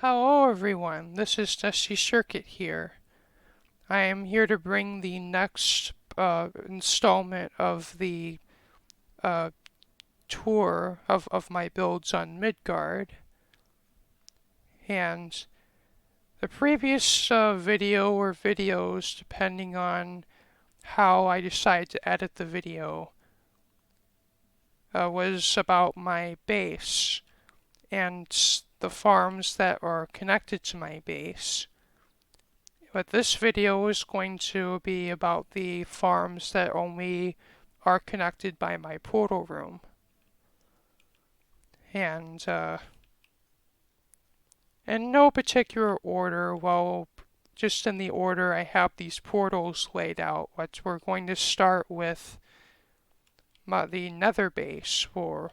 Hello everyone, this is Dusty Circuit here. I am here to bring the next installment of the uh, tour of my builds on Midgard. And the previous video or videos, depending on how I decide to edit the video, was about my base and the farms that are connected to my base. But this video is going to be about the farms that only are connected by my portal room. And in no particular order, well, just in the order I have these portals laid out, but we're going to start with the Nether Base, or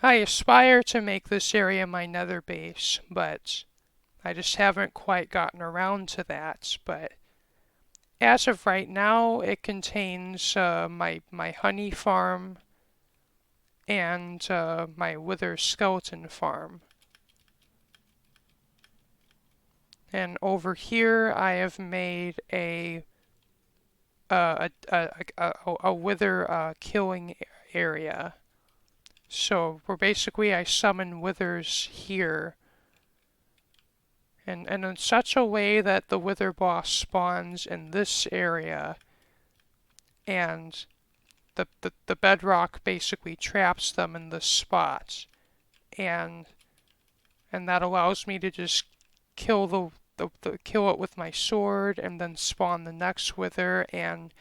I aspire to make this area my Nether Base, but I just haven't quite gotten around to that. But as of right now, it contains my honey farm and my wither skeleton farm. And over here, I have made a wither killing area. So we're basically, I summon withers here, and in such a way that the wither boss spawns in this area, and the bedrock basically traps them in this spot, and that allows me to just kill kill it with my sword, and then spawn the next wither, and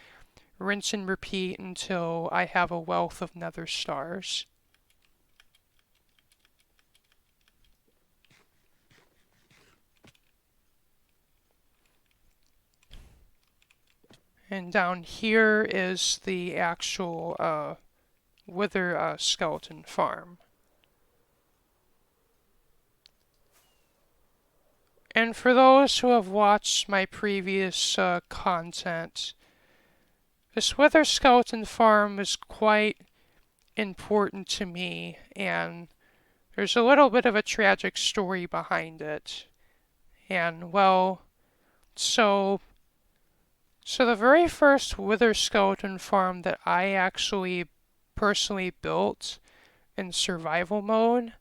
rinse and repeat until I have a wealth of nether stars. And down here is the actual wither skeleton farm. And for those who have watched my previous content, this wither skeleton farm is quite important to me, and there's a little bit of a tragic story behind it. And well, so the very first wither skeleton farm that I actually personally built in survival mode,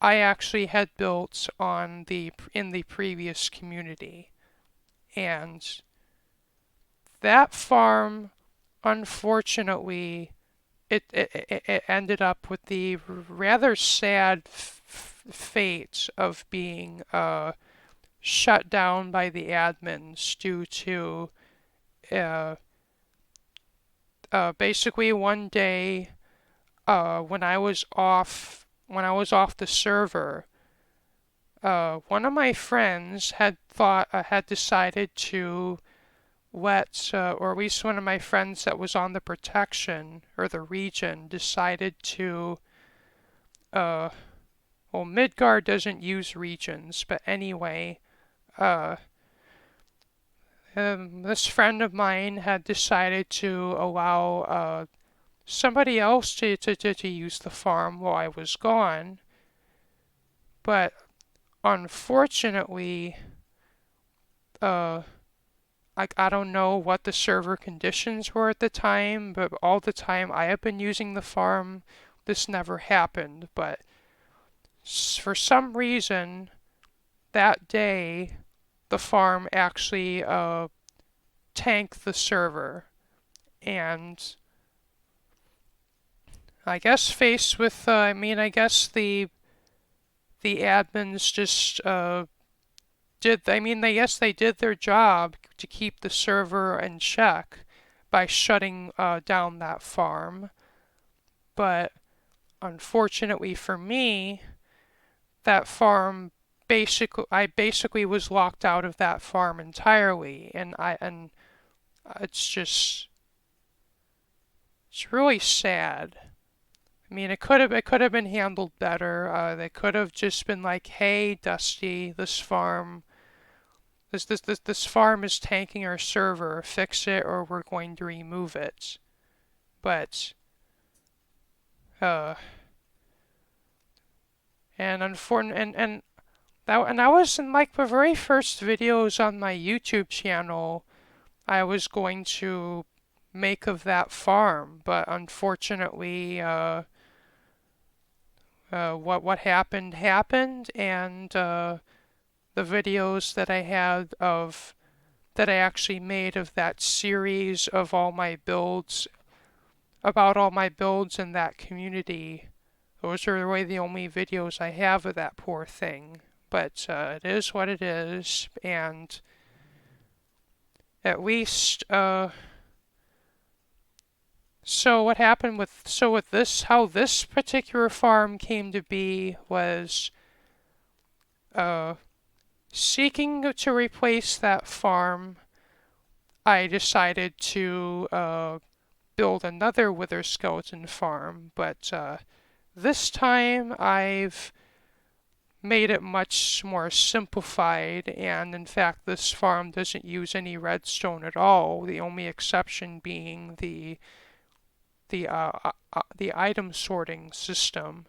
I actually had built in the previous community. And that farm, unfortunately, it ended up with the rather sad fate of being shut down by the admins due to uh, basically one day when I was off the server, one of my friends had decided to or at least one of my friends that was on the protection or the region decided to well, Midgard doesn't use regions, but anyway, uh, this friend of mine had decided to allow somebody else to use the farm while I was gone. But unfortunately, I don't know what the server conditions were at the time, but all the time I have been using the farm, this never happened. But for some reason, that day, the farm actually tanked the server. And I guess faced with, I guess the admins just yes, they did their job to keep the server in check by shutting down that farm. But unfortunately for me, that farm I basically was locked out of that farm entirely, and it's really sad. I mean, it could have been handled better. They could have just been like, "Hey, Dusty, this farm is tanking our server. Fix it, or we're going to remove it." But And that was in like the very first videos on my YouTube channel I was going to make of that farm, but unfortunately, what happened, and the videos that I had of that I actually made of that series of all my builds, about all my builds in that community. Those are really the only videos I have of that poor thing. But it is what it is, and at least, so what happened with this, how this particular farm came to be was, uh, seeking to replace that farm, I decided to build another wither skeleton farm, but this time I've made it much more simplified, and in fact this farm doesn't use any redstone at all, the only exception being the item sorting system.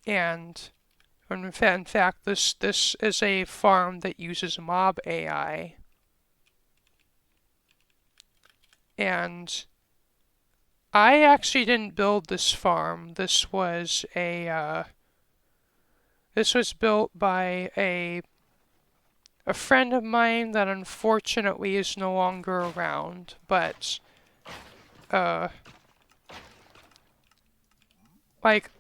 And in fact this is a farm that uses mob AI. And I actually didn't build this farm. This was built by a friend of mine that unfortunately is no longer around. But like,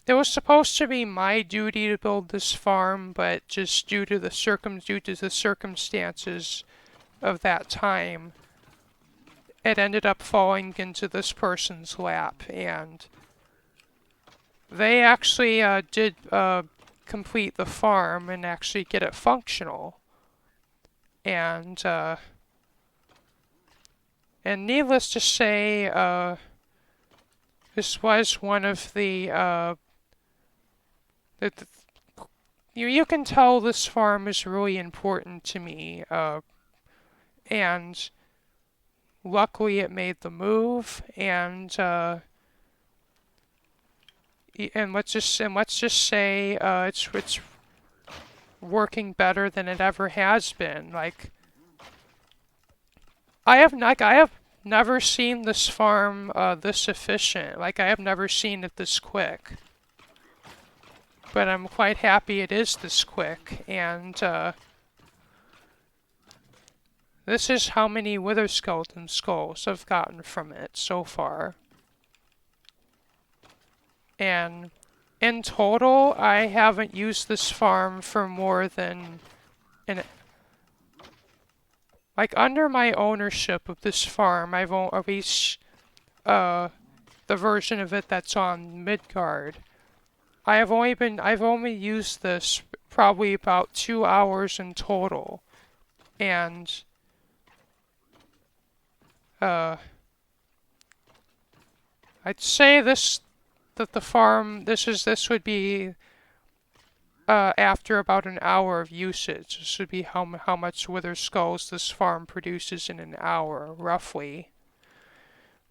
it was supposed to be my duty to build this farm, but just due to the circumstances of that time, it ended up falling into this person's lap, and they actually did complete the farm and actually get it functional. And needless to say, this was one of you can tell this farm is really important to me, and luckily it made the move, and let's just say it's working better than it ever has been. Like, I have never seen this farm this efficient. Like, I have never seen it this quick. But I'm quite happy it is this quick, and this is how many wither skeleton skulls I've gotten from it so far. And in total, I haven't used this farm for more than like, under my ownership of this farm, I've reached the version of it that's on Midgard. I've only used this probably about 2 hours in total, and I'd say that the farm this would be after about an hour of usage. This would be how much wither skulls this farm produces in an hour, roughly,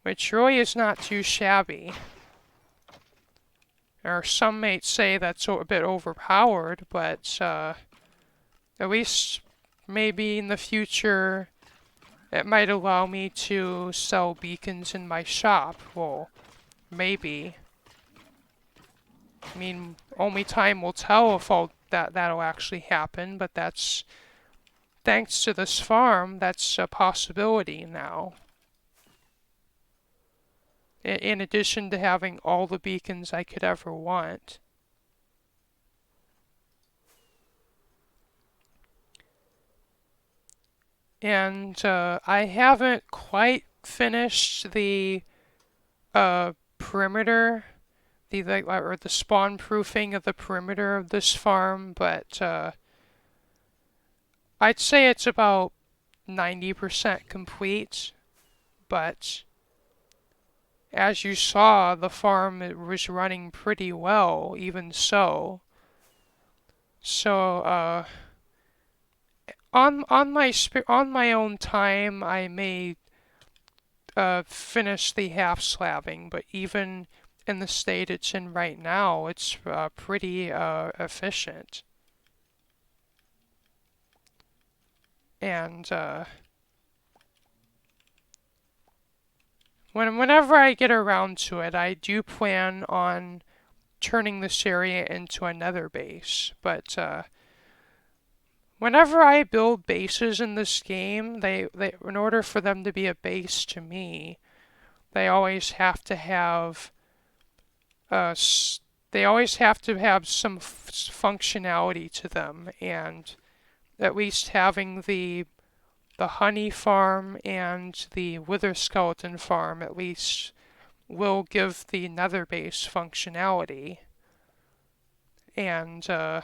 which really is not too shabby. Or some may say that's a bit overpowered, but at least maybe in the future it might allow me to sell beacons in my shop. Well, maybe. I mean, only time will tell if that'll actually happen, but that's thanks to this farm, that's a possibility now. In addition to having all the beacons I could ever want. And I haven't quite finished the perimeter, or the spawn proofing of the perimeter of this farm, but I'd say it's about 90% complete. But as you saw, the farm was running pretty well, even so. So, on my own time, I may finish the half slabbing, but even in the state it's in right now, it's pretty efficient. And whenever I get around to it, I do plan on turning this area into a nether base. But whenever I build bases in this game, they in order for them to be a base to me, they always have to have they always have to have some functionality to them, and at least having the honey farm and the wither skeleton farm at least will give the nether base functionality. And the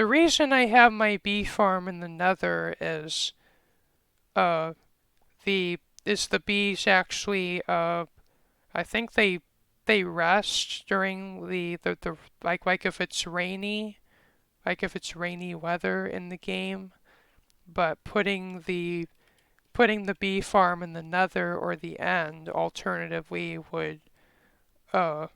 reason I have my bee farm in the nether is uh, the bees actually I think they rest during the like if it's rainy, like if it's rainy weather in the game, but putting the bee farm in the nether or the end alternatively uh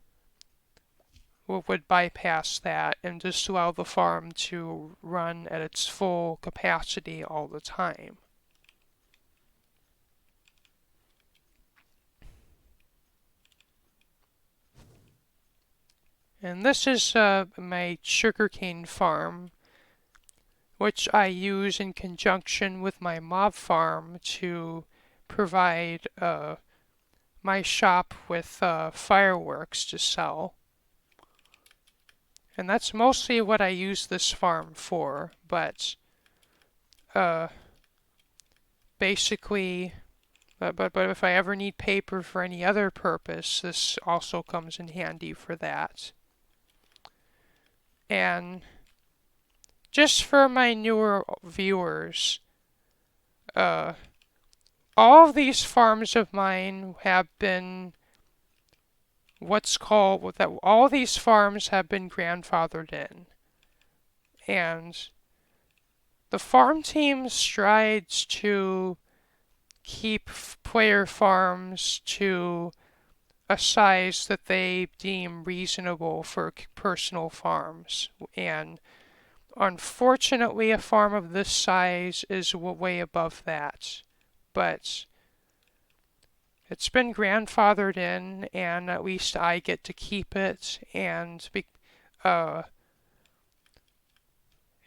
would bypass that and just allow the farm to run at its full capacity all the time. And this is my sugarcane farm, which I use in conjunction with my mob farm to provide my shop with fireworks to sell. And that's mostly what I use this farm for, but uh, basically, but if I ever need paper for any other purpose, this also comes in handy for that. And just for my newer viewers, uh, all of these farms of mine have been what's called that all these farms have been grandfathered in. And the farm team strives to keep player farms to a size that they deem reasonable for personal farms. And unfortunately, a farm of this size is way above that. But it's been grandfathered in, and at least I get to keep it. And I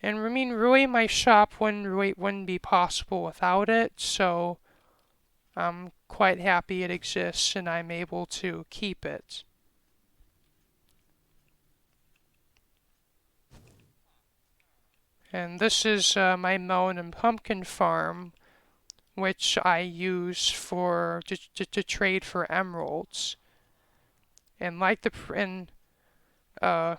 mean, really, my shop wouldn't be possible without it. So I'm quite happy it exists, and I'm able to keep it. And this is my melon and pumpkin farm, which I use to trade for emeralds. And like the uh,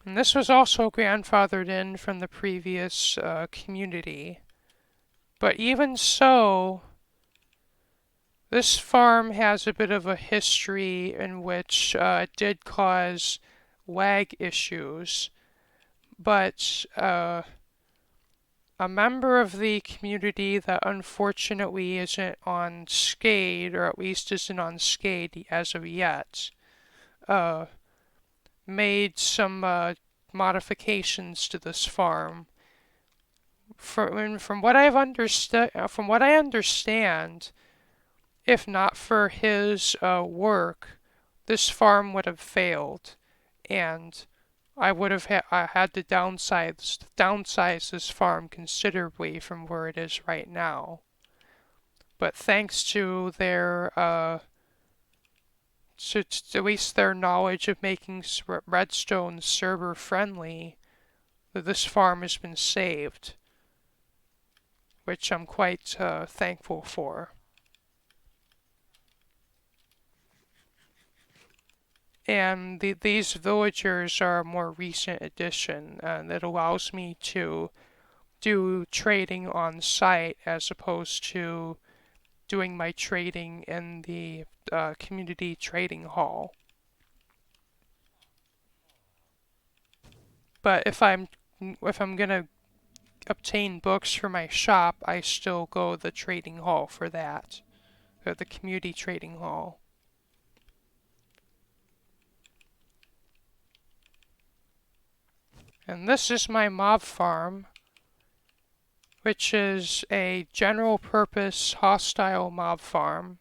and this was also grandfathered in from the previous community. But even so, this farm has a bit of a history in which it did cause lag issues. But a member of the community that unfortunately isn't on Skade, or at least isn't on Skade as of yet, uh, made some modifications to this farm. From what from what I understand, if not for his work, this farm would have failed, and I would have I had to downsize this farm considerably from where it is right now. But thanks to their at least their knowledge of making redstone server friendly, this farm has been saved, which I'm quite thankful for. And these villagers are a more recent addition that allows me to do trading on site as opposed to doing my trading in the community trading hall. But if I'm gonna obtain books for my shop, I still go the trading hall for that. the community trading hall. And this is my mob farm, which is a general purpose hostile mob farm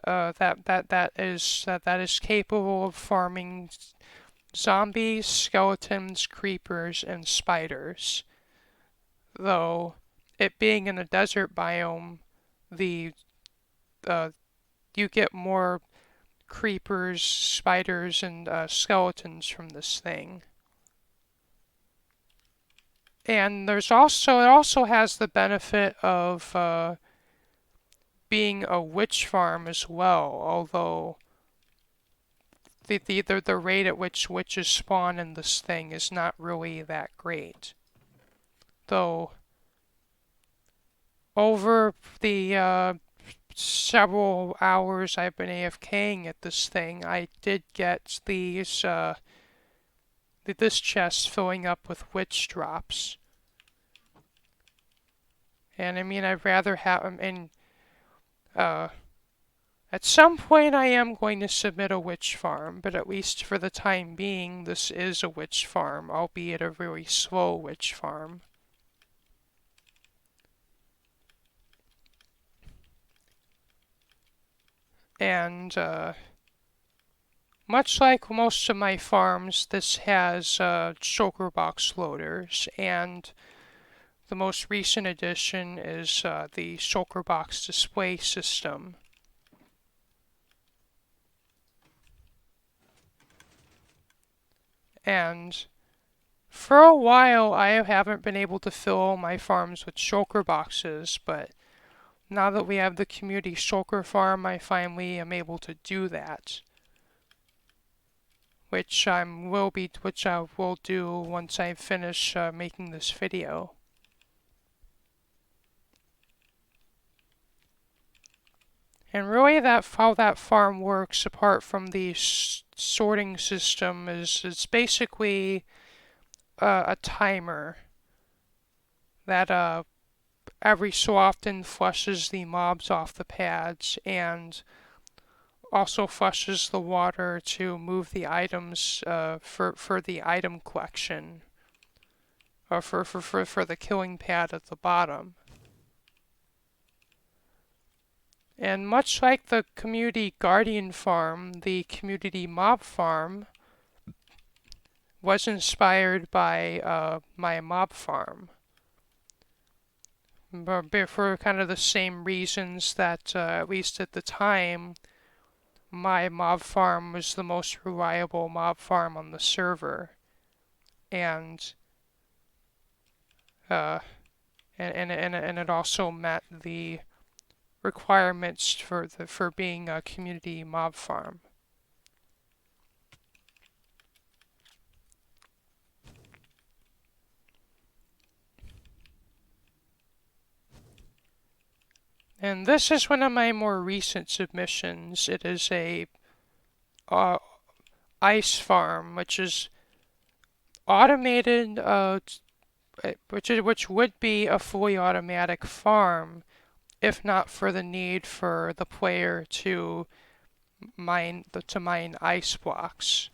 that is capable of farming zombies, skeletons, creepers, and spiders. Though it being in a desert biome, the you get more creepers, spiders, and skeletons from this thing. And it also has the benefit of being a witch farm as well, although the rate at which witches spawn in this thing is not really that great. Though over the several hours I've been AFKing at this thing, I did get this chest filling up with witch drops. And I mean, I'd rather have them in. At some point, I am going to submit a witch farm, but at least for the time being, this is a witch farm, albeit a really slow witch farm. And much like most of my farms, this has shulker box loaders, and the most recent addition is the shulker box display system. And for a while, I haven't been able to fill my farms with shulker boxes, but now that we have the community shulker farm, I finally am able to do that. Which I will do once I finish making this video. And really, how that farm works, apart from the sorting system, is it's basically a timer that every so often flushes the mobs off the pads and also flushes the water to move the items for the item collection, or for the killing pad at the bottom. And much like the community guardian farm, the community mob farm was inspired by my mob farm. But for kind of the same reasons that, at least at the time, my mob farm was the most reliable mob farm on the server. And it also met the requirements for being a community mob farm. And this is one of my more recent submissions. It is a ice farm, which is automated, which would be a fully automatic farm, if not for the need for the player to mine ice blocks.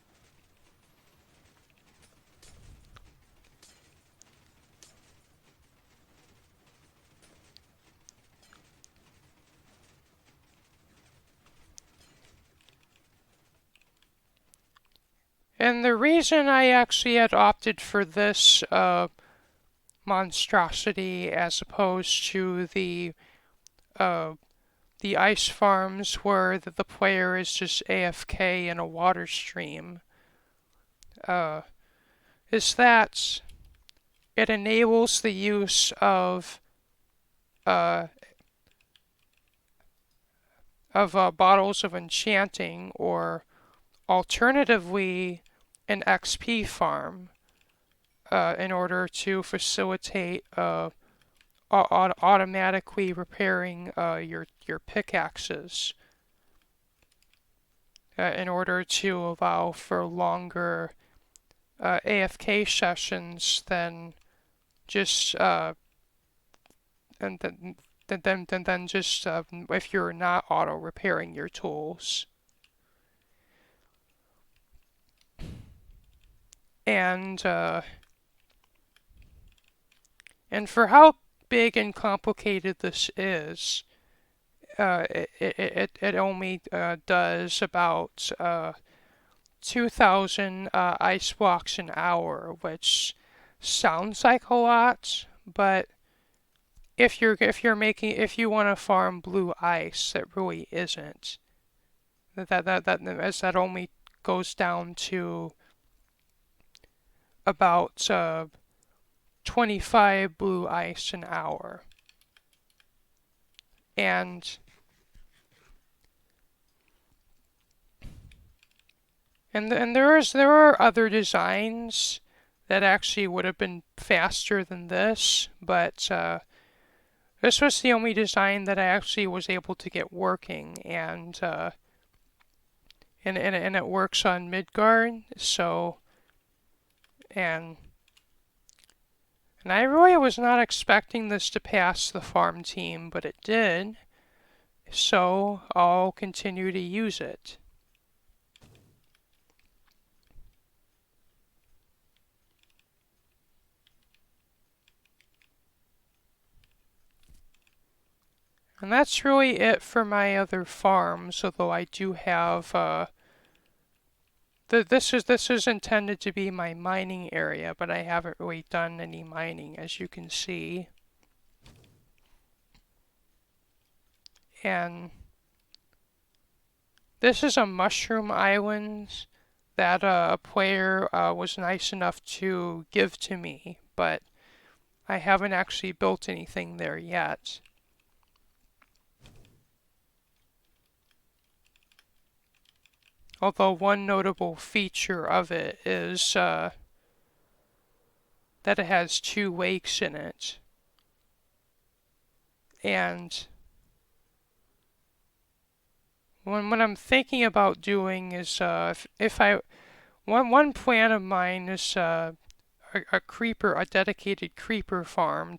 And the reason I actually had opted for this monstrosity as opposed to the ice farms where the player is just AFK in a water stream is that it enables the use of bottles of enchanting, or alternatively an XP farm, in order to facilitate automatically repairing your pickaxes, in order to allow for longer AFK sessions than just than just if you're not auto repairing your tools. And for how big and complicated this is, it only does about 2,000 ice blocks an hour, which sounds like a lot, but if you want to farm blue ice, it really isn't. That only goes down to about 25 blue ice an hour. And there are other designs that actually would have been faster than this, but this was the only design that I actually was able to get working, and it works on Midgard. So and I really was not expecting this to pass the farm team, but it did. So I'll continue to use it. And that's really it for my other farms, although I do have this is intended to be my mining area, but I haven't really done any mining, as you can see. And this is a mushroom island that a player was nice enough to give to me, but I haven't actually built anything there yet. Although one notable feature of it is that it has 2 lakes in it. And what I'm thinking about doing is one plan of mine is a dedicated creeper farm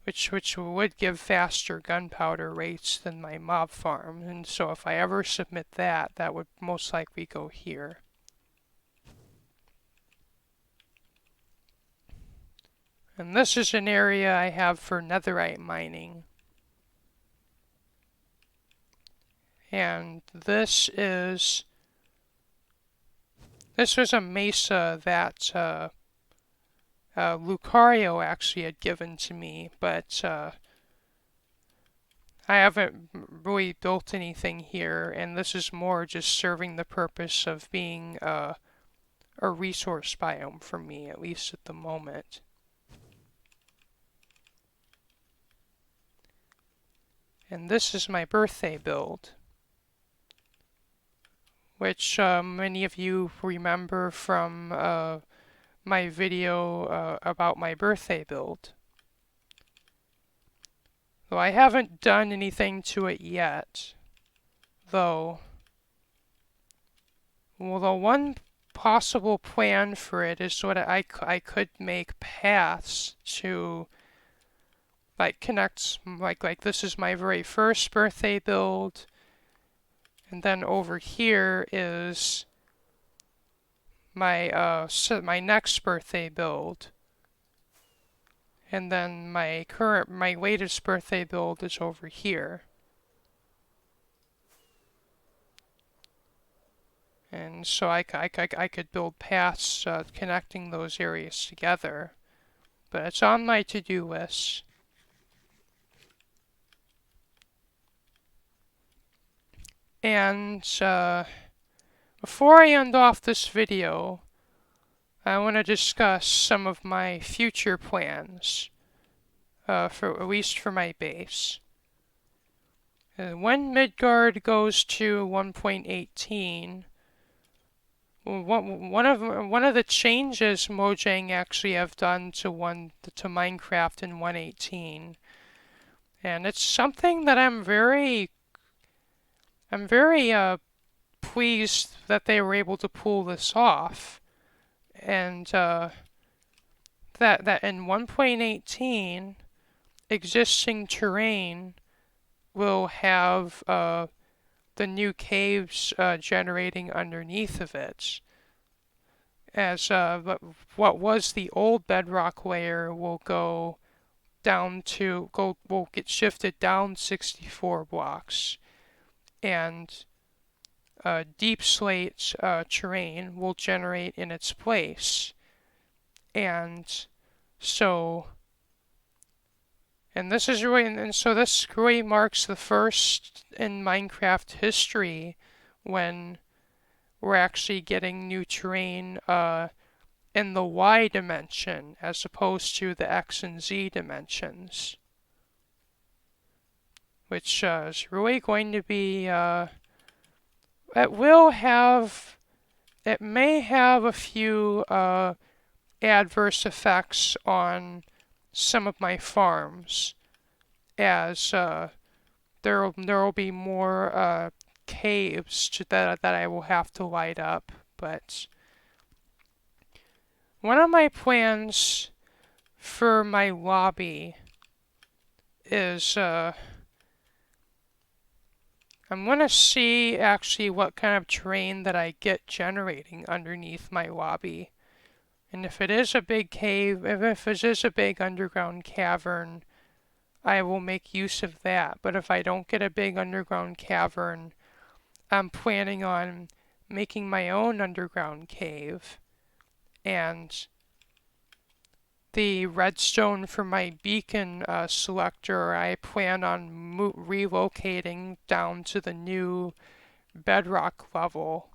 which would give faster gunpowder rates than my mob farm, and so if I ever submit that, that would most likely go here. And this is an area I have for netherite mining. And this was a mesa that Lucario actually had given to me, but I haven't really built anything here, and this is more just serving the purpose of being a resource biome for me, at least at the moment. And this is my birthday build, which many of you remember from my video about my birthday build. Though I haven't done anything to it yet, though. Well, the one possible plan for it is so that I could make paths to connect, like this is my very first birthday build, and then over here is my next birthday build. And then my latest birthday build is over here. And so I could build paths connecting those areas together. But it's on my to-do list. And before I end off this video, I want to discuss some of my future plans, at least for my base. When Midgard goes to 1.18, one of the changes Mojang actually have done to Minecraft in 1.18, and it's something that I'm very pleased that they were able to pull this off. And that in 1.18, existing terrain will have the new caves generating underneath of it. As what was the old bedrock layer will will get shifted down 64 blocks, and deep slate terrain will generate in its place. And so, and this is really, and so this really marks the first in Minecraft history when we're actually getting new terrain in the Y dimension as opposed to the X and Z dimensions, which is really going to be, it may have a few adverse effects on some of my farms, as there will be more caves that I will have to light up. But one of my plans for my lobby is I'm going to see actually what kind of terrain that I get generating underneath my lobby. And if it is a big cave, if it is a big underground cavern, I will make use of that. But if I don't get a big underground cavern, I'm planning on making my own underground cave. And the redstone for my beacon selector, I plan on relocating down to the new bedrock level,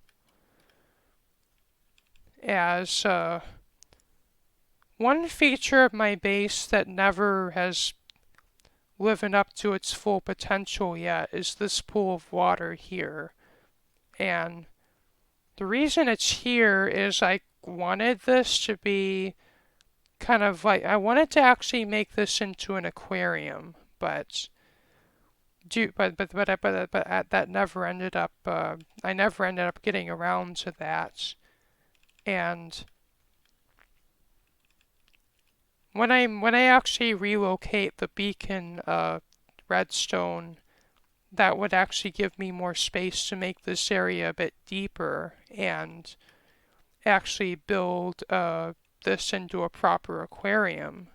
as one feature of my base that never has living up to its full potential yet is this pool of water here. And the reason it's here is I wanted this to be kind of like, I wanted to actually make this into an aquarium, but that never ended up, I never ended up getting around to that. And when I actually relocate the beacon redstone, that would actually give me more space to make this area a bit deeper and actually build this into a proper aquarium,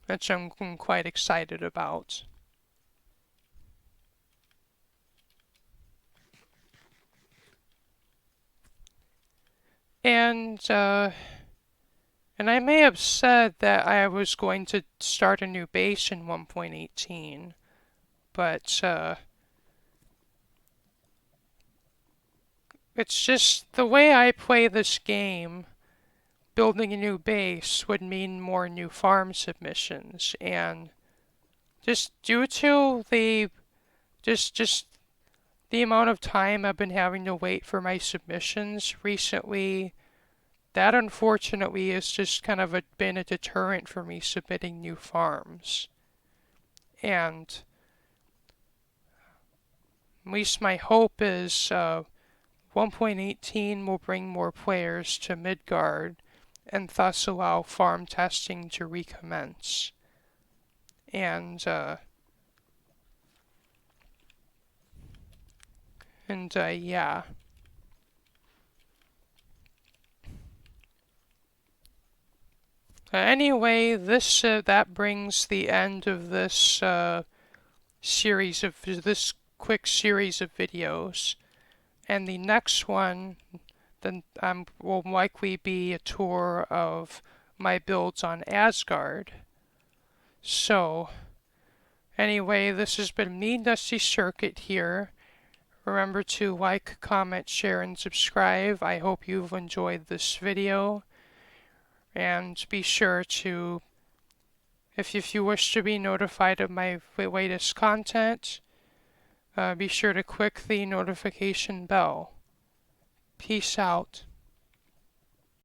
which I'm quite excited about. And I may have said that I was going to start a new base in 1.18, but it's just the way I play this game. Building a new base would mean more new farm submissions, and just due to the amount of time I've been having to wait for my submissions recently, that unfortunately has just kind of been a deterrent for me submitting new farms. And at least my hope is 1.18 will bring more players to Midgard and thus allow farm testing to recommence. And yeah. Anyway, that brings the end of this this quick series of videos, and the next one then will likely be a tour of my builds on Asgard. So, anyway, this has been me, Dusty Circuit here. Remember to like, comment, share, and subscribe. I hope you've enjoyed this video. And be sure to, if you wish to be notified of my latest content, be sure to click the notification bell. Peace out.